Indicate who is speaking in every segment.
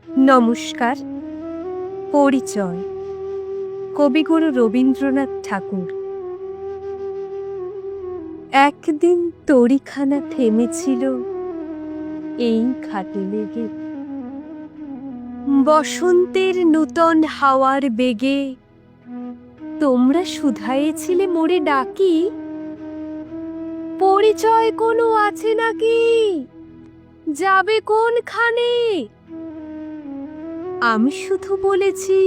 Speaker 1: নমস্কার। পরিচয় কবিগুরু রবীন্দ্রনাথ ঠাকুর। একদিন তরীখানা থেমেছিল এই ঘাটে লেগে, বসন্তের নূতন হাওয়ার বেগে তোমরা শুধায়েছিলে মোরে ডাকি, পরিচয় কোনো আছে নাকি, যাবে কোনখানে? আমি শুধু বলেছি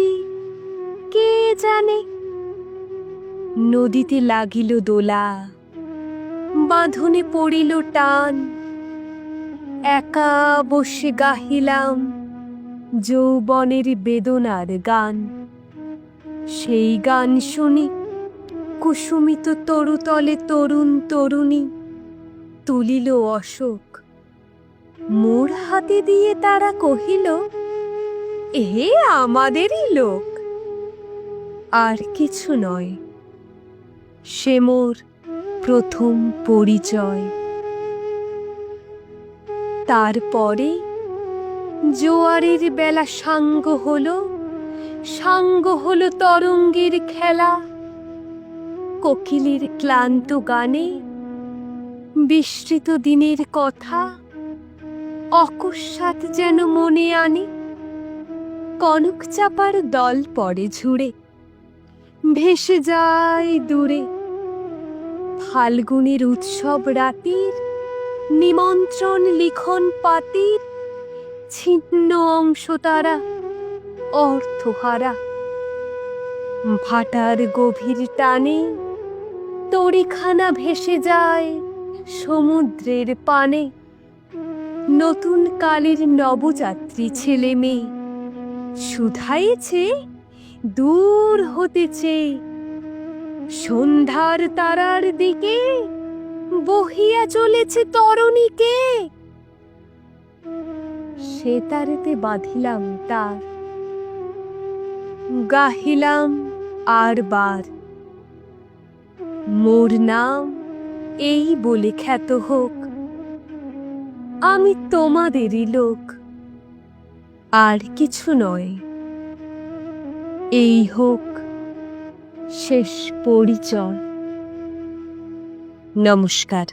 Speaker 1: কে জানে। নদীতে লাগিল দোলা, বাঁধনে পড়িল টান, একা বসে গাহিলাম যৌবনের বেদনার গান। সেই গান শুনি কুসুমিত তরুতলে তরুণ তরুণী তুলিল অশোক, মোর হাতে দিয়ে তারা কহিল, এ আমাদেরই লোক। আর কিছু নয়, সে মোর প্রথম পরিচয়। তারপরে জোয়ারের বেলা সাঙ্গ হলো তরঙ্গের খেলা। কোকিলের ক্লান্ত গানে বিস্মৃত দিনের কথা অকস্মাৎ যেন মনে আনে। কনক চাপার দল পড়ে ঝুড়ে, ভেসে যায় দূরে। ফাল্গুনের উৎসব রাতির নিমন্ত্রণ লিখন পাতির ছিন্ন অংশ তারা অর্থহারা। ভাটার গভীর টানে তরীখানা ভেসে যায় সমুদ্রের পানে। নতুন কালের নবযাত্রী ছেলে মেয়ে শুধাইছে দূর হতেছে, সন্ধ্যার তারার দিকে বহিয়া চলেছে তরণীকে। সে তারেতে বাঁধিলাম তার, গাহিলাম আর বার, মোর নাম এই বলে খ্যাত হোক, আমি তোমাদেরই লোক। আর কিছু নয়, এই হোক শেষ পরিচয়। নমস্কার।